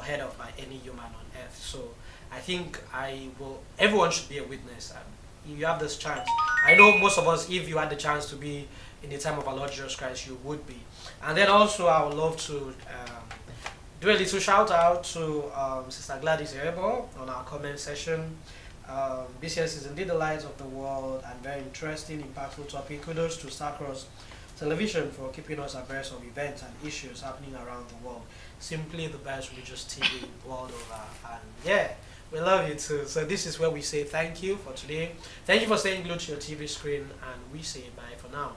unheard of by any human on earth. So I think everyone should be a witness. You have this chance. I know most of us, if you had the chance to be in the time of our Lord Jesus Christ, you would be. And then also I would love to do a little shout out to Sister Gladys Erebo on our comment session. BCS is indeed the light of the world and very interesting, impactful topic. Kudos to Starcross Television for keeping us abreast of events and issues happening around the world. Simply the best religious TV world over. And yeah, we love you too. So this is where we say thank you for today. Thank you for staying glued to your TV screen, and we say bye for now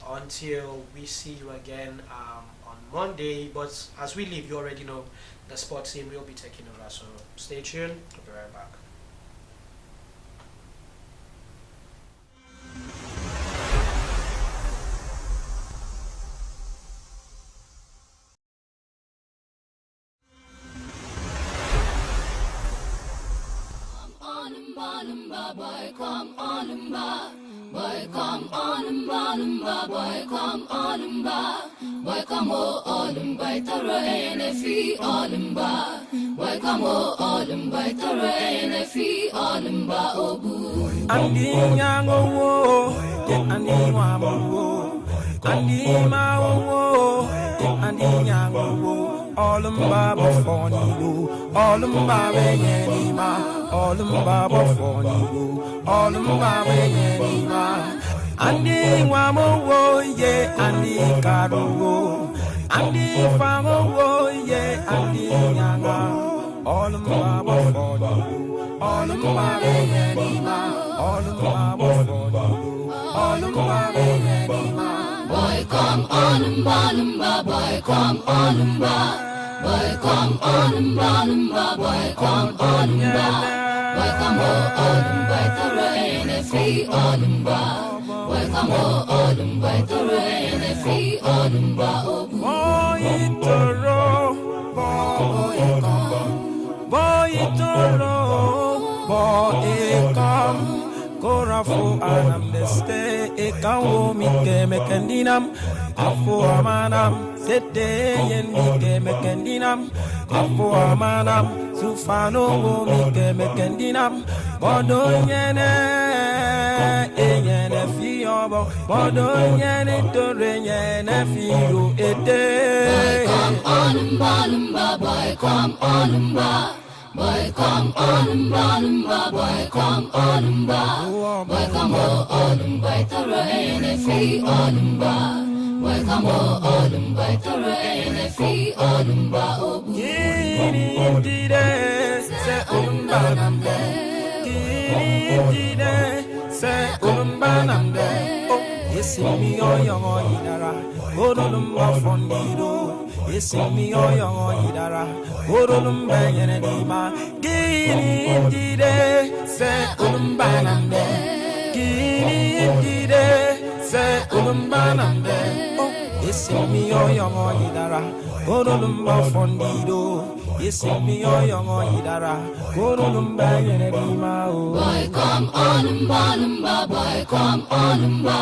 until we see you again on Monday. But as we leave, you already know the sports team will be taking over. So stay tuned. We'll be right back. Boy, come on and ba. Boy, come on and ba. Boy, come on and ba. Boy, come on and ba. Tara and fi on and ba. Boy, come on and ba. Tara and fi on and ba. Obu. Andi nyango wo, andi wamo wo, andi ma wo, andi nyango wo. All them baba phony do, all them baba yeni ma, all them baba phony do, all them baba yeni ma. Andi wamo wo ye, andi karo wo, andi fango wo ye, andi nyanga. All them baba phony do, all them baba yeni ma, all them baba phony do, all them baba yeni ma. Boy, come on and ba. Boy, come on and ba. Boy, come on and ba. Boy, come on and ba. Boy, come on and ba. Tara and fi on and ba. Boy, come on and ba. Tara and fi on and ba. Boy, itoro, boy, come, boy, itoro, boy, come. Korafu anam deste ekawo mike mekendinam afu amanam sete yen mike mekendinam afu amanam sufano wo mike mekendinam bodo nyene enyene fiobo bodo nyene tore nyene fio ete. Boy, come on and ba. Boy, come on and ba. Boy, come on and ba. Boy, come on and ba. Boy, come on and ba. Tara and fi on and ba. Boy, come on and ba. Tara and fi on and ba. Kini dide se umbanamde, kini dide se umbanamde. Yesimi oyongo idara, godolum bafondido. Yesimi oyongo idara, godolum banyene dima. Kini dide se umbanamde, kini dide se umbanamde. Yesimi oyongo idara, godolum bafondido. Yesimi oyongo idara, godolum banyene dima. Boy, come on and ba. Boy, come on and ba.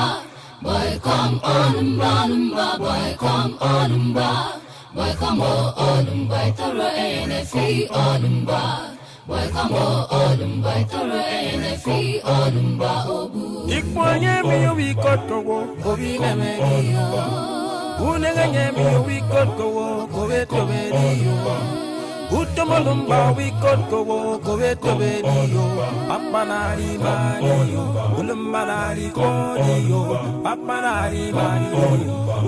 Boy, come on and ba. Boy, come on and ba. Boy, come on and ba. Tara and fi on and ba. Boy, come on and ba. Tara and fi on and ba. Ikwenye mi wikotowo, kobi nemeniyo. Unengenye mi wikotowo, kobe tobeniyo. Utomolumba wikotowo, kobe tobeniyo. Papanari maniyo, ulumbanari koniyo. Papanari maniyo,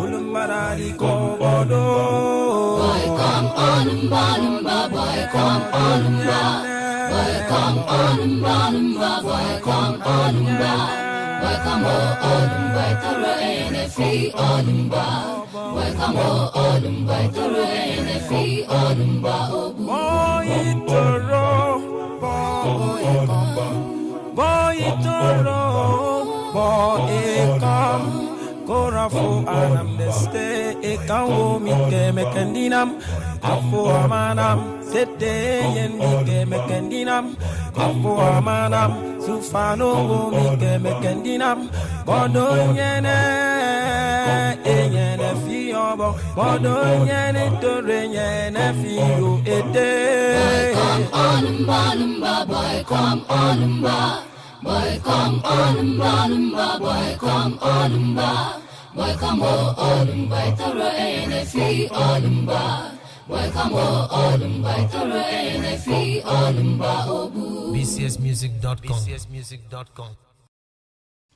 ulumbanari kogodo. Boy, come on and ba. Boy, come on and ba. Boy, come on and ba. Boy, come on and ba. Boy, come on and ba. Tara and fi on and ba. Boy, come on and ba. Tara and fi on and ba. Boy, itoro, boy, come, boy, itoro, boy, come. Korafu anam deste ekawo mike mekendinam afu amanam sete yen mike mekendinam afu amanam sufano wo mike mekendinam bodo nyene enyene fiobo bodo nyene tore nyene fio ete. Lumba, boy, come on, Lumba. Boy, come on, Lumba, boy, come on, Lumba. Boy, come on, Lumba, Toro, and free, Lumba. Boy, come on, Lumba, Toro, and free, Lumba, Obu. BCSmusic.com. BCSmusic.com.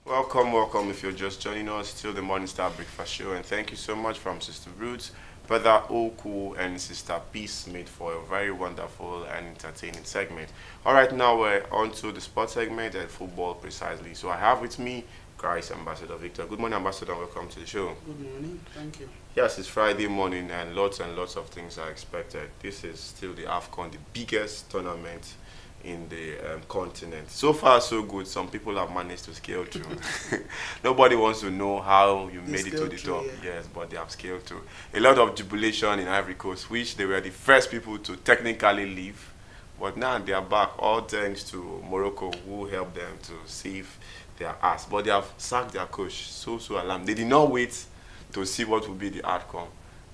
Welcome. If you're just joining us, to the Morning Star Breakfast Show, and thank you so much from Sister Roots, Brother Oku, and Sister Peace-Mate for a very wonderful and entertaining segment. All right, now we're on to the sports segment and football precisely. So I have with me Christ Ambassador Victor. Good morning, Ambassador. Welcome to the show. Good morning. Thank you. Yes, it's Friday morning, and lots of things are expected. This is still the AFCON, the biggest tournament in the continent. So far, so good. Some people have managed to scale through. Nobody wants to know how you made it to the top. Yeah. Yes, but they have scaled through. A lot of jubilation in Ivory Coast, which they were the first people to technically leave. But now they are back, all thanks to Morocco, who helped them to save their ass. But they have sacked their coach. So alarmed. They did not wait to see what will be the outcome.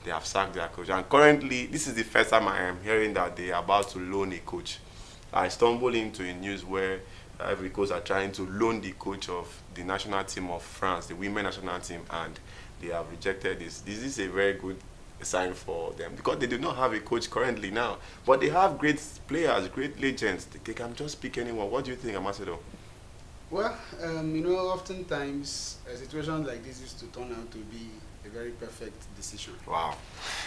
They have sacked their coach. And currently, this is the first time I am hearing that they are about to loan a coach. I stumbled into a news where Ivory Coast are trying to loan the coach of the national team of France, the women national team, and they have rejected this. This is a very good sign for them because they do not have a coach currently now, but they have great players, great legends. They can just pick anyone. What do you think, Ambassador? Well, oftentimes a situation like this used to turn out to be a very perfect decision. Wow.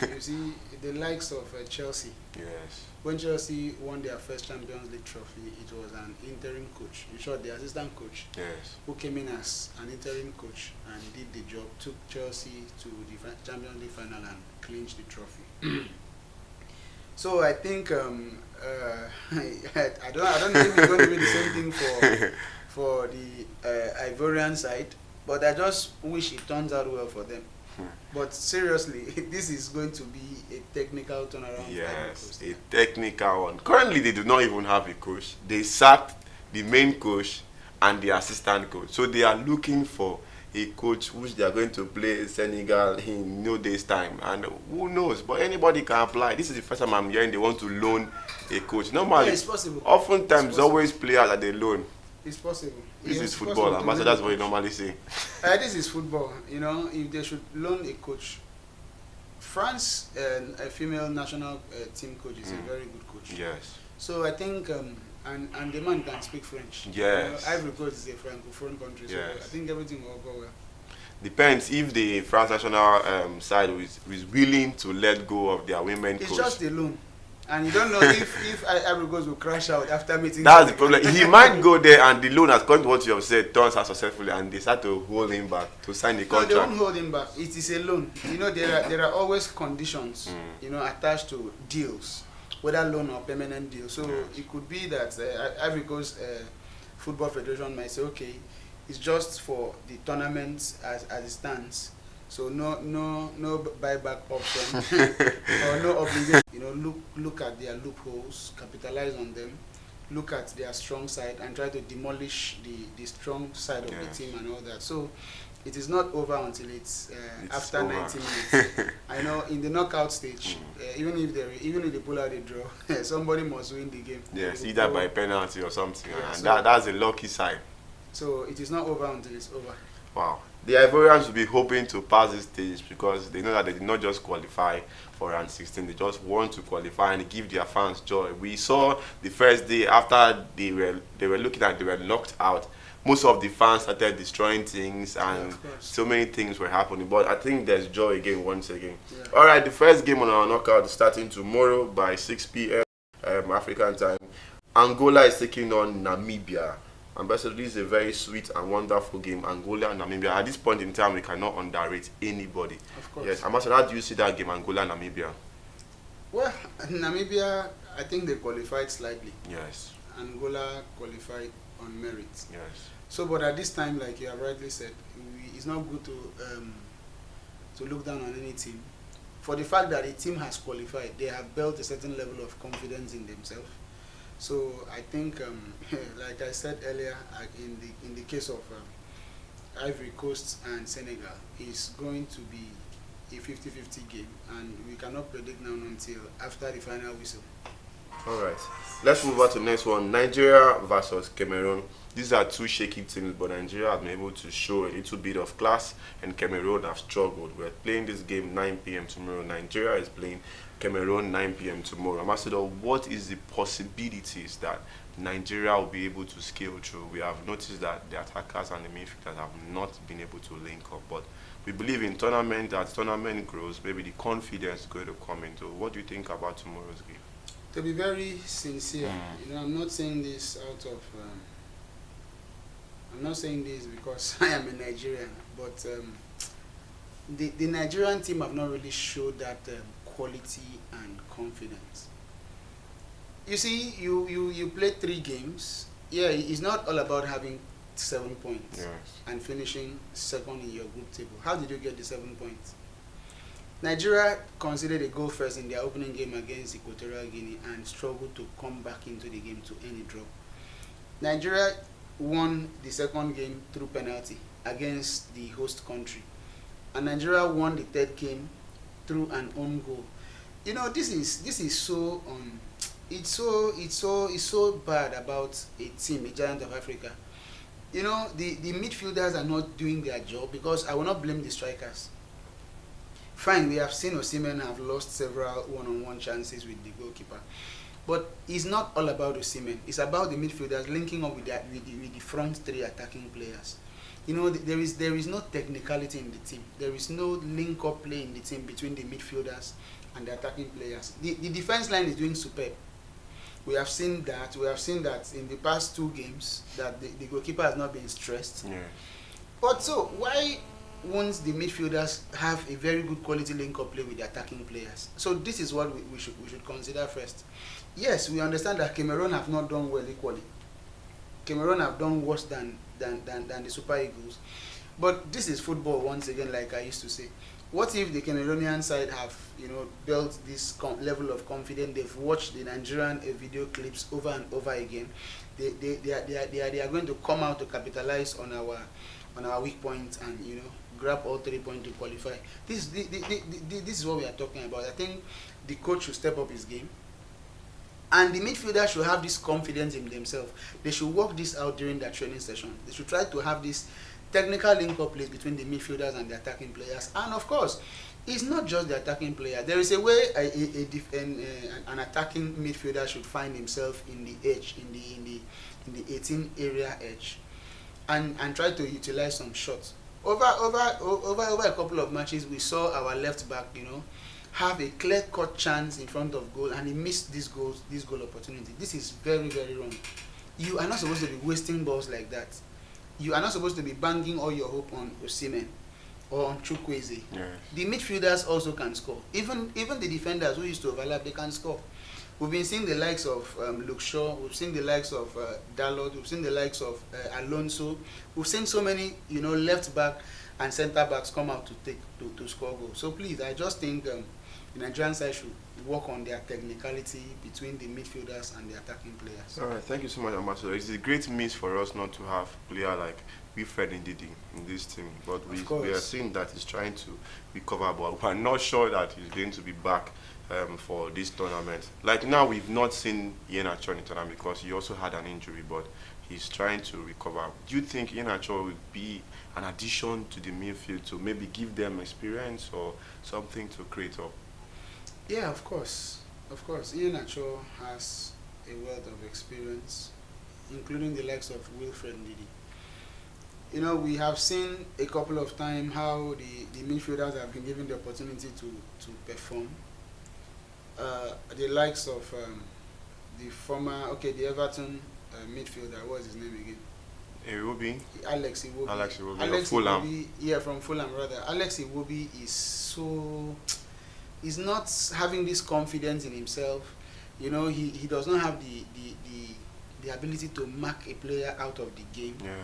You see, the likes of Chelsea. Yes. When Chelsea won their first Champions League trophy, it was an interim coach, in short, the assistant coach, Yes. who came in as an interim coach and did the job, took Chelsea to the Champions League final and clinched the trophy. So I think I don't know if it's going to be the same thing for the Ivorian side, but I just wish it turns out well for them. But seriously, this is going to be a technical turnaround. Yes, a technical one. Currently, they do not even have a coach. They sacked the main coach and the assistant coach. So they are looking for a coach which they are going to play Senegal in no days' time. And who knows? But anybody can apply. This is the first time I'm hearing they want to loan a coach. Normally, Yeah, it's possible. oftentimes, It's possible. always players that they loan. It's possible. This It's is football. possible to Ambassador, loan that's a what you coach. normally say. This is football. If they should loan a coach, France, a female national team coach is a very good coach. Yes. So I think, and the man can speak French. Yes. Ivory Coast is a francophone country, so Yes. I think everything will go well. Depends if the France national side is willing to let go of their women It's coach. just a loan. And you don't know if Ivory Coast will crash out after meeting. That's the problem. He might go there and the loan, according to what you have said, turns out successfully and they start to hold him back to sign the No, they won't contract. hold him back. It is a loan. There are always conditions, attached to deals, whether loan or permanent deal. So it could be that Ivory Coast Football Federation might say, okay, it's just for the tournament as it stands. So no buyback option or no obligation. Look at their loopholes, capitalize on them, look at their strong side, and try to demolish the strong side of the team and all that. So it is not over until it's after over. 90 minutes. I know in the knockout stage, even if they pull out a draw, somebody must win the game. Yes, either by penalty or something. Yeah, And so- that's a lucky side. So it is not over until it's over. Wow. The Ivorians will be hoping to pass this stage because they know that they did not just qualify for round 16. They just want to qualify and give their fans joy. We saw the first day after they were looking at they were knocked out. Most of the fans started destroying things and of course. so many things were happening. But I think there's joy again once again. Yeah. All right, the first game on our knockout is starting tomorrow by 6 p.m. African time. Angola is taking on Namibia. Ambassador, this is a very sweet and wonderful game. Angola and Namibia. At this point in time, we cannot underrate anybody. Of course. Yes, Ambassador, how do you see that game, Angola and Namibia? Well, Namibia, I think they qualified slightly. Yes, Angola qualified on merit. yes, So, but at this time, like you have rightly said, it's not good to look down on any team. For the fact that a team has qualified, they have built a certain level of confidence in themselves. So I think, like I said earlier, in the case of Ivory Coast and Senegal, it's going to be a 50-50 game, and we cannot predict now until after the final whistle. All right. Let's move on to the next one. Nigeria versus Cameroon. These are two shaky teams, but Nigeria has been able to show a little bit of class, and Cameroon have struggled. We're playing this game 9 p.m. tomorrow. Nigeria is playing Cameroon 9 p.m. tomorrow. Ambassador, what is the possibilities that Nigeria will be able to scale through? We have noticed that the attackers and the midfielders have not been able to link up, but we believe in tournament. As tournament grows, maybe the confidence is going to come into. What do you think about tomorrow's game? To be very sincere, I'm not saying this out of. I'm not saying this because I am a Nigerian, but the Nigerian team have not really showed that quality and confidence. You see, you play 3 games. Yeah, it's not all about having 7 points and finishing second in your group table. How did you get the 7 points? Nigeria conceded a goal first in their opening game against Equatorial Guinea and struggled to come back into the game to end a draw. Nigeria won the second game through penalty against the host country, and Nigeria won the third game through an own goal. You know, this is so it's so bad about a team, a giant of Africa. You know, the midfielders are not doing their job, because I will not blame the strikers. Fine, we have seen Osimhen have lost several one-on-one chances with the goalkeeper. But it's not all about Osimhen. It's about the midfielders linking up with the front 3 attacking players. You know, there is no technicality in the team. There is no link-up play in the team between the midfielders and the attacking players. The defense line is doing superb. We have seen that. We have seen that in the past 2 games that the goalkeeper has not been stressed. Yeah. But so why won't the midfielders have a very good quality link-up play with the attacking players? So this is what we should consider first. Yes, we understand that Cameroon have not done well equally. Cameroon have done worse than the Super Eagles. But this is football once again, like I used to say. What if the Cameroonian side have, built this level of confidence? They've watched the Nigerian video clips over and over again. They are going to come out to capitalize on our weak points and grab all 3 points to qualify. This is what we are talking about. I think the coach should step up his game, and the midfielders should have this confidence in themselves. They should work this out during their training session. They should try to have this technical link-up plays between the midfielders and the attacking players. And of course, it's not just the attacking player. There is a way an attacking midfielder should find himself in the edge, in the 18 area edge, and try to utilize some shots. Over a couple of matches, we saw our left back, have a clear-cut chance in front of goal, and he missed this goal opportunity. This is very, very wrong. You are not supposed to be wasting balls like that. You are not supposed to be banging all your hope on Osimhen or on Chukwueze. Yes. The midfielders also can score. Even the defenders who used to overlap, they can score. We've been seeing the likes of Luke Shaw. We've seen the likes of Dalot. We've seen the likes of Alonso. We've seen so many, left back and centre backs come out to score goals. So please, I just think the Nigerian side should work on their technicality between the midfielders and the attacking players. All right, thank you so much, Ambassador. It's a great miss for us not to have a player like Wilfred Ndidi in this team, but we are seeing that he's trying to recover, but we're not sure that he's going to be back for this tournament. Like now, we've not seen Iheanacho in the tournament because he also had an injury, but he's trying to recover. Do you think Iheanacho will be an addition to the midfield to maybe give them experience or something to create up? Yeah, of course. Of course. Iheanacho has a wealth of experience, including the likes of Wilfred Ndidi. We have seen a couple of times how the midfielders have been given the opportunity to perform. The likes of the Everton midfielder, what was his name again? Iwobi. Alex Iwobi. Alex Iwobi. Fulham. Yeah, from Fulham rather. Alex Iwobi is not having this confidence in himself. He does not have the ability to mark a player out of the game. Yes.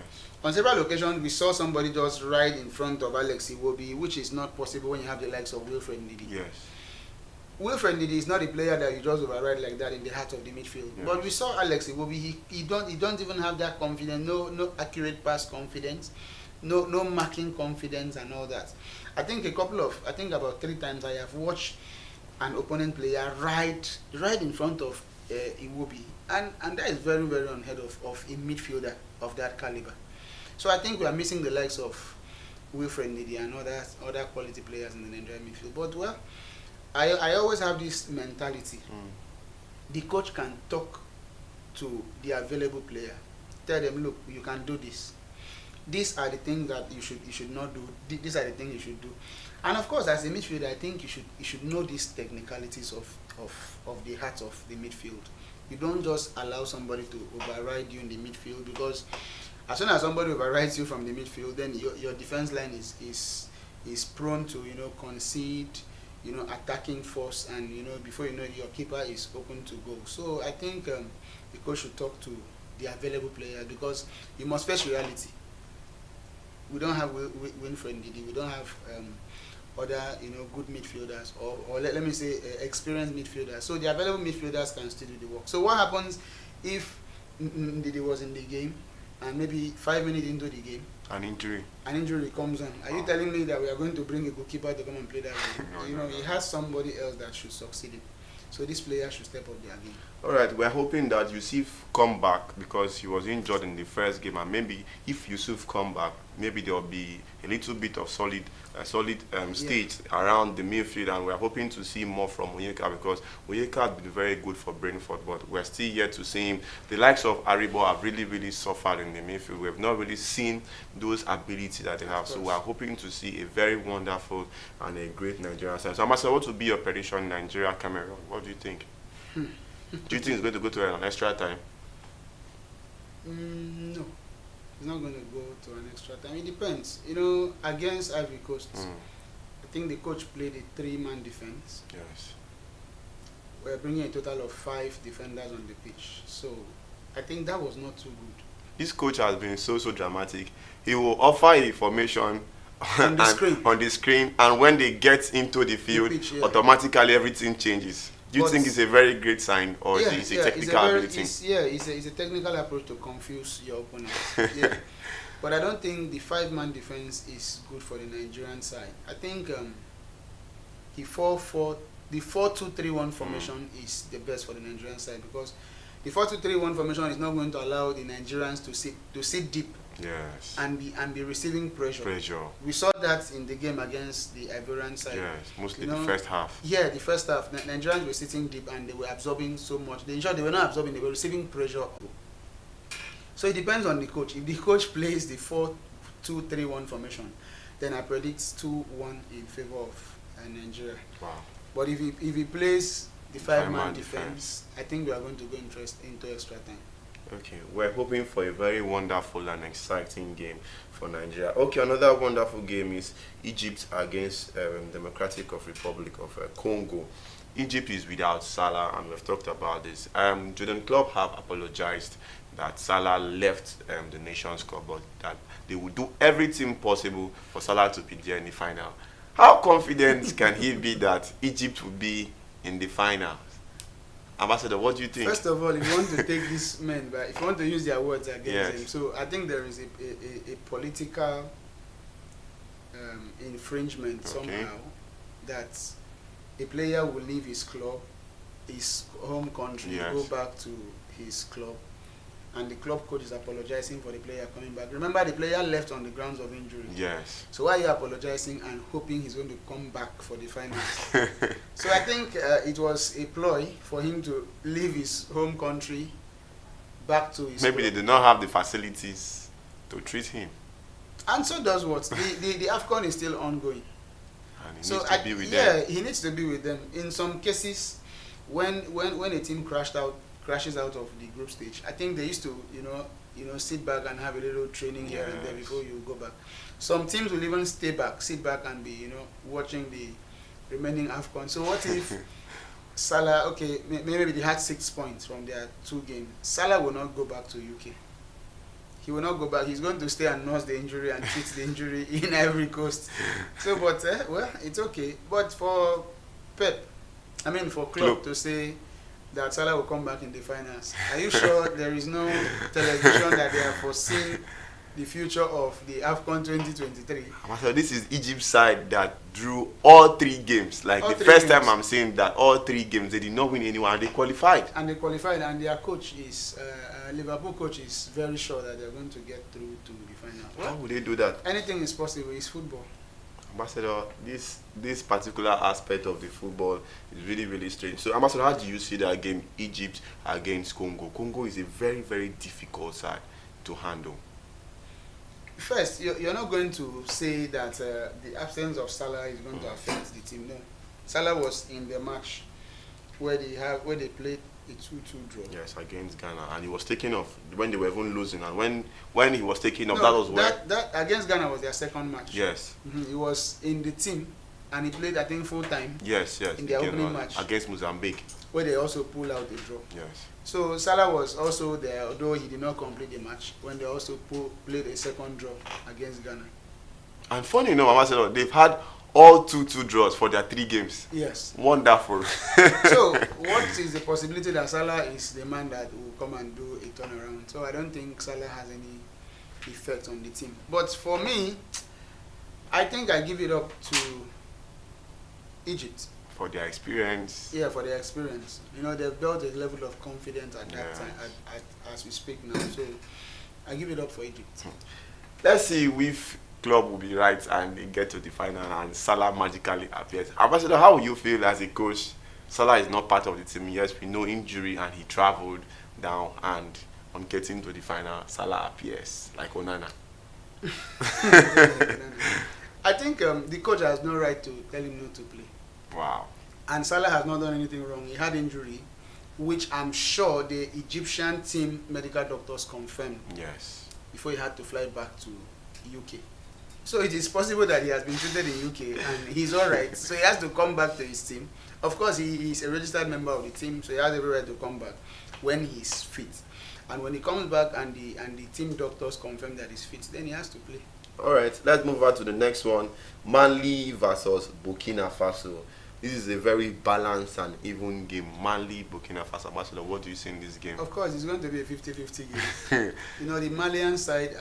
On several occasions, we saw somebody just right in front of Alex Iwobi, which is not possible when you have the likes of Wilfred Ndidi. Yes. Wilfred Ndidi is not a player that you just override like that in the heart of the midfield. Yes. But we saw Alex Iwobi. He don't even have that confidence. No accurate pass confidence. No marking confidence and all that. I think about 3 times I have watched an opponent player right in front of Iwobi, and that is very very unheard of a midfielder of that caliber. So I think we are missing the likes of Wilfred Ndidi and other quality players in the Nigerian midfield. But well, I always have this mentality. The coach can talk to the available player, tell them, look, you can do this. These are the things that you should not do. These are the things you should do. And of course, as a midfielder, I think you should know these technicalities of the heart of the midfield. You don't just allow somebody to override you in the midfield, because as soon as somebody overrides you from the midfield, then your defense line is prone to concede, attacking force, and before you know it, your keeper is open to go. So I think the coach should talk to the available player, because you must face reality. We don't have Wilfred Ndidi, we don't have other good midfielders, or let me say experienced midfielders. So the available midfielders can still do the work. So what happens if Ndidi was in the game and maybe 5 minutes into the game An injury comes on? Are you telling me that we are going to bring a goalkeeper to come and play that game? No. He has somebody else that should succeed him. So this player should step up their game. All right, we're hoping that Yusuf come back, because he was injured in the first game, and maybe if Yusuf come back, maybe there will be a little bit of solid stage around the midfield, and we're hoping to see more from Onyeka, because Onyeka has been very good for Brentford, but we're still yet to see him. The likes of Aribo have really suffered in the midfield. We have not really seen those abilities that they have, so we're hoping to see a very wonderful and a great Nigerian side. So, Amasa, what would be your prediction, Nigeria, Cameroon? What do you think? Do you think it's going to go to an extra time? No, it's not going to go to an extra time. It depends. Against Ivory Coast, I think the coach played a 3-man defense. Yes. We're bringing a total of 5 defenders on the pitch. So I think that was not too good. This coach has been so dramatic. He will offer a formation on the screen, and when they get into the field, pitch, automatically everything changes. Do you think it's a very great sign, or is it a technical ability? It's a technical approach to confuse your opponent. But I don't think the 5-man defense is good for the Nigerian side. I think the 4-2-3-1 formation is the best for the Nigerian side, because the 4-2-3-1 formation is not going to allow the Nigerians to sit deep. Yes. And be receiving pressure. We saw that in the game against the Ivorian side. Yes, mostly the first half. Yeah, the first half. Nigerians were sitting deep and they were absorbing so much. They were not absorbing, they were receiving pressure. So it depends on the coach. If the coach plays the 4-2-3-1 formation, then I predict 2-1 in favor of Nigeria. Wow. But if he plays the 5-man defense, I think we are going to go into extra time. Okay, we're hoping for a very wonderful and exciting game for Nigeria. Okay, another wonderful game is Egypt against Democratic Republic of Congo. Egypt is without Salah, and we've talked about this. Jurgen Klopp have apologized that Salah left the Nations Cup, but that they will do everything possible for Salah to be there in the final. How confident can he be that Egypt will be in the final? Ambassador, what do you think? First of all, if you want to take these men, but if you want to use their words against them, so I think there is a political infringement somehow, that a player will leave his club, his home country, go back to his club, and the club coach is apologizing for the player coming back. Remember, the player left on the grounds of injury. Yes. So why are you apologizing and hoping he's going to come back for the finals? So I think it was a ploy for him to leave his home country back to his Maybe club. They do not have the facilities to treat him. And so does what? The AFCON is still ongoing. And he needs to be with them. Yeah, he needs to be with them. In some cases, when a team crashes out of the group stage, I think they used to, sit back and have a little training here and there before you go back. Some teams will even sit back and be, watching the remaining AFCON. So what if Salah, okay, maybe they had 6 points from their 2 games. Salah will not go back to UK. He will not go back. He's going to stay and nurse the injury and treat the injury in Ivory Coast. So, but, well, it's okay. But for for Klopp to say that Salah will come back in the finals, are you sure there is no television that they have foreseen the future of the AFCON 2023. So this is Egypt's side that drew all 3 games. Like All the 3 first games. time I'm saying that all 3 games they did not win anyone. They qualified. And they qualified, and their coach is Liverpool coach is very sure that they're going to get through to the final. How Well, would they do that? anything is possible. It's football. Ambassador, this particular aspect of the football is really, really strange. So, Ambassador, how do you see that game, Egypt against Congo? Congo is a very, very difficult side to handle. First, you're not going to say that the absence of Salah is going to affect the team. No, Salah was in the match where they played a 2-2 draw. Yes, against Ghana, and he was taking off when they were even losing, and when he was taking off, No, that was where. that against Ghana was their second match. Yes, He was in the team, and he played, I think, full time, yes. In their Again, opening match. against Mozambique. where they also pulled out the draw. Yes. So Salah was also there, although he did not complete the match, when they also played a second draw against Ghana. And funny enough, Ambassador, they've had all 2-2 draws for their 3 games. Yes. Wonderful. So what is the possibility that Salah is the man that will come and do a turnaround? So I don't think Salah has any effect on the team. But for me, I think I give it up to Egypt. For their experience. Yeah, for their experience. You know, they've built a level of confidence at that Yes. time, as we speak now. So I give it up for Egypt. Let's see if club will be right and they get to the final and Salah magically appears. Ambassador, how will you feel as a coach? Salah is not part of the team. Yes, we know injury and he traveled down, and on getting to the final, Salah appears like Onana. I think the coach has no right to tell him not to play. Wow. And Salah has not done anything wrong. He had injury, which I'm sure the Egyptian team medical doctors confirmed Yes. before he had to fly back to UK. So it is possible that he has been treated in UK and he's all right. So he has to come back to his team. Of course, he is a registered member of the team, so he has every right to come back when he's fit. And when he comes back and the team doctors confirm that he's fit, then he has to play. All right, let's move on to the next one. Mali versus Burkina Faso. This is a very balanced and even game. Mali, Burkina Faso. Ambassador, what do you see in this game? Of course, it's going to be a 50-50 game. You know, the Malian side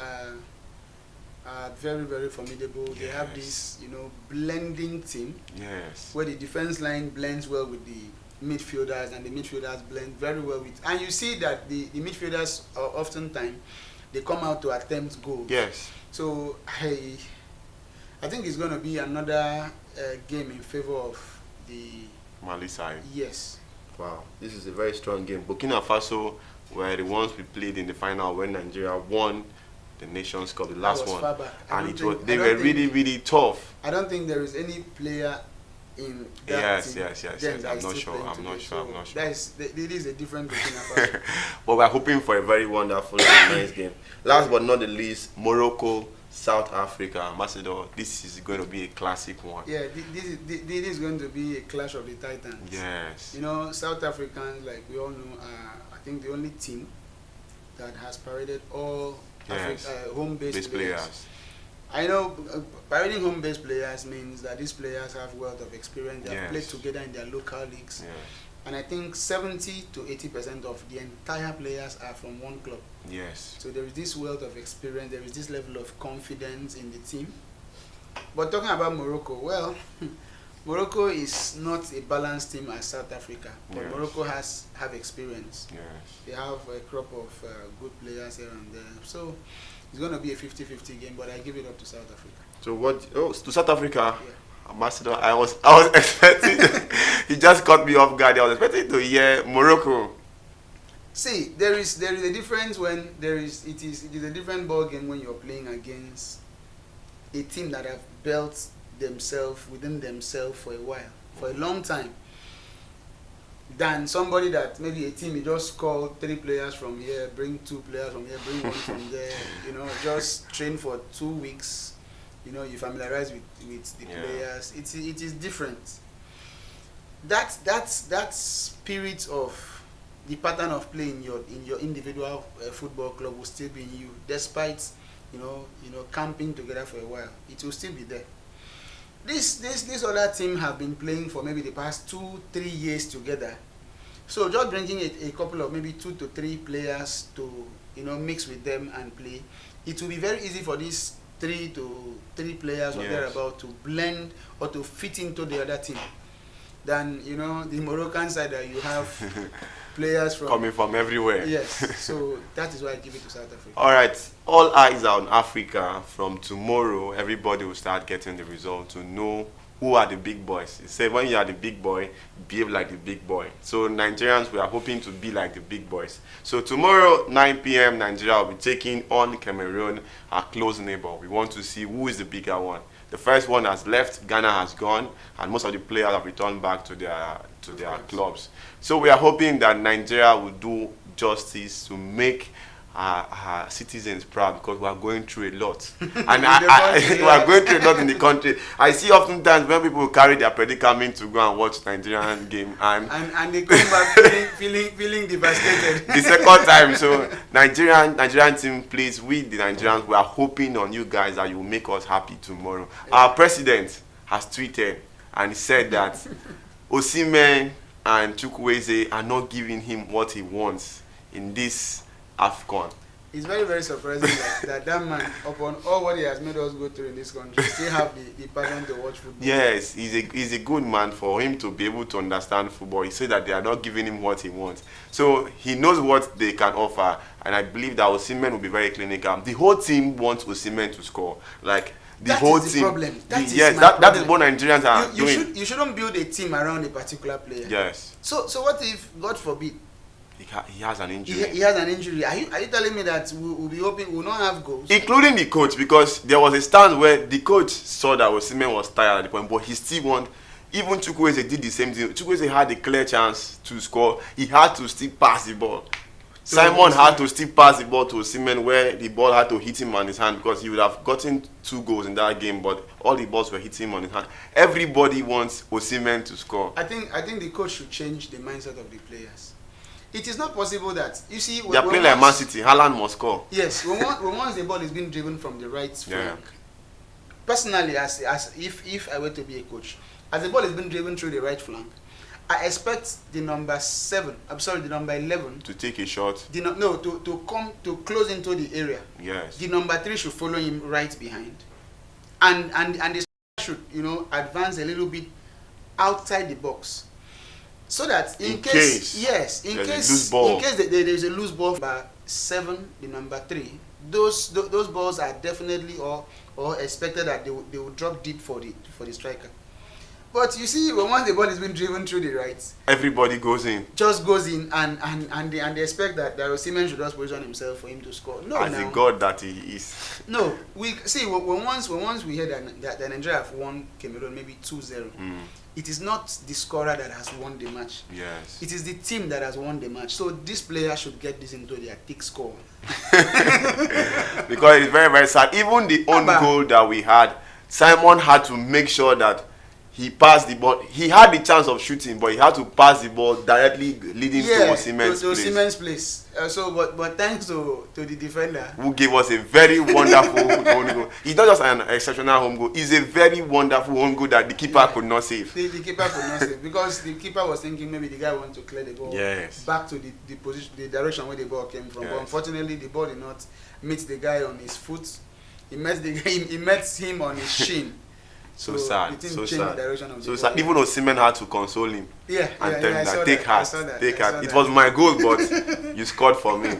are very, very formidable. They have Yes. this, blending team Yes. where the defense line blends well with the midfielders and the midfielders blend very well with. And you see that the midfielders are oftentimes they come out to attempt goals. Yes. So I think it's going to be another game in favor of the Mali side. yes. Wow, this is a very strong game. Burkina Faso were the ones we played in the final when Nigeria won the Nations Cup, the last was one, far back. and they were really, really tough. I don't think there is any player in that Yes, team yes, yes, then yes. that I'm is not still sure. playing I'm not today. sure. I'm So not sure. it is a different Burkina Faso. But we're hoping for a very wonderful and nice game. Last but not the least, Morocco, South Africa. Ambassador, this is going to be a classic one. Yeah, this is going to be a clash of the titans. Yes. You know, South Africans, like we all know, are I think the only team that has paraded all Yes. home-based Best players. players. I know parading home-based players means that these players have wealth of experience. They have played Yes. together in their local leagues. Yes. And I think 70 to 80% of the entire players are from one club. Yes. So there is this wealth of experience, there is this level of confidence in the team. But talking about Morocco, well, Morocco is not a balanced team as South Africa, but Yes. Morocco have experience. Yes. They have a crop of good players here and there. So it's going to be a 50-50 game, but I give it up to South Africa. So what? Oh, to South Africa. Yeah. Ambassador, I was expecting. He just caught me off guard. I was expecting to hear Morocco. See, there is a difference when it is a different ball game when you're playing against a team that have built themselves within themselves for a while, for a long time, than somebody that maybe a team you just call 3 players from here, bring 2 players from here, bring 1 from there, just train for 2 weeks, you familiarize with the players. It is different. That spirit of the pattern of play in your individual football club will still be in you, despite camping together for a while. It will still be there. This other team have been playing for maybe the past 2-3 years together. So just bringing a couple of maybe 2 to 3 players to mix with them and play, it will be very easy for these three players or thereabout to blend or to fit into the other team than the Moroccan side that you have players from coming from everywhere. Yes, so that is why I give it to South Africa. All right, all eyes are on Africa. From tomorrow, everybody will start getting the result to know who are the big boys. He said when you are the big boy, behave like the big boy. So Nigerians, we are hoping to be like the big boys. So tomorrow, 9 p.m., Nigeria will be taking on Cameroon, our close neighbor. We want to see who is the bigger one. The first one has left, Ghana has gone, and most of the players have returned back to their clubs. So we are hoping that Nigeria will do justice to make our citizens proud, because we are going through a lot. And we are going through a lot in the country. I see oftentimes when people carry their predicament to go and watch Nigerian game, and they come back feeling devastated. The second time. So Nigerian team, please, we the Nigerians, we are hoping on you guys that you will make us happy tomorrow. Our president has tweeted and he said that Osimhen and Chukwueze are not giving him what he wants in this AFCON. It's very, very surprising that man, upon all what he has made us go through in this country, still have the passion to watch football. Yes, he's a good man. For him to be able to understand football, he said that they are not giving him what he wants. So he knows what they can offer, and I believe that Osimhen will be very clinical. The whole team wants Osimhen to score. Like, the whole team. Problem. That is what Nigerians are doing. You shouldn't build a team around a particular player. Yes. So what if, God forbid, he has an injury? He has an injury. Are you telling me that we'll be hoping we'll not have goals? Including the coach, because there was a stand where the coach saw that Osimhen was tired at the point, but he still won. Even Chukwueze did the same thing. Chukwueze had a clear chance to score. He had to still pass the ball. Simon had to still pass the ball to Osimhen, where the ball had to hit him on his hand, because he would have gotten 2 goals in that game, but all the balls were hitting him on his hand. Everybody wants Osimhen to score. I think the coach should change the mindset of the players. It is not possible that, you see, they are playing like Man City. Haaland must score. Yes, when once the ball is being driven from the right flank, personally, as if I were to be a coach, as the ball is being driven through the right flank, I expect the number 11 to take a shot. To come to close into the area. Yes. The number 3 should follow him right behind, and the should advance a little bit outside the box, so that in case there is a loose ball, number 7, the number 3, those balls are definitely or expected that they will drop deep for the striker. But you see, once the ball is being driven through the right, everybody goes in. Just goes in, and they expect that Osimhen should just position himself for him to score. No, as a god that he is. No, we see when once we hear that Nigeria have won Cameroon maybe 2-0. It is not the scorer that has won the match. Yes. It is the team that has won the match. So this player should get this into their thick score. Because it's very, very sad. Even the own goal that we had, Simon had to make sure that he passed the ball. He had the chance of shooting, but he had to pass the ball directly leading to Osimhen's place. But thanks to the defender, who gave us a very wonderful home goal. It's not just an exceptional home goal. It's a very wonderful home goal that the keeper could not save. The keeper could not save, because the keeper was thinking maybe the guy wanted to clear the ball back to the position, the direction where the ball came from. But unfortunately, the ball did not meet the guy on his foot. He met him on his shin. So sad. Even Osimhen had to console him. And tell him that take heart. It was my goal, but you scored for me.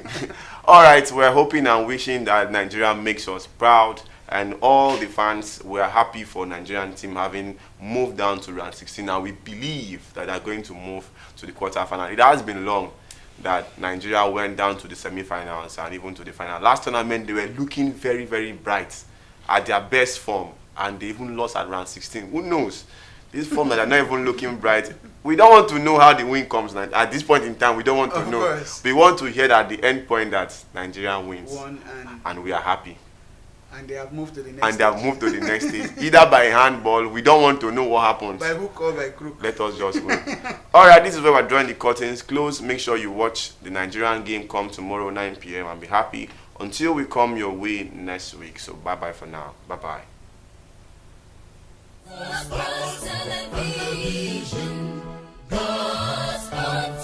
All right, we're hoping and wishing that Nigeria makes us proud, and all the fans, we are happy for Nigerian team having moved down to round 16, and we believe that they're going to move to the quarterfinal. It has been long that Nigeria went down to the semi-finals and even to the final. Last tournament, they were looking very, very bright at their best form, and they even lost at round 16. Who knows? This form that are not even looking bright. We don't want to know how the win comes. At this point in time, we don't want to know. Course. We want to hear that the end point that Nigeria wins. And we are happy. And they have moved to the next stage. Either by handball, we don't want to know what happens. By hook or by crook. Let us just win. All right, this is where we're drawing the curtains close. Make sure you watch the Nigerian game come tomorrow, 9 p.m. and be happy until we come your way next week. So bye-bye for now. Bye-bye. Gospel television, gospel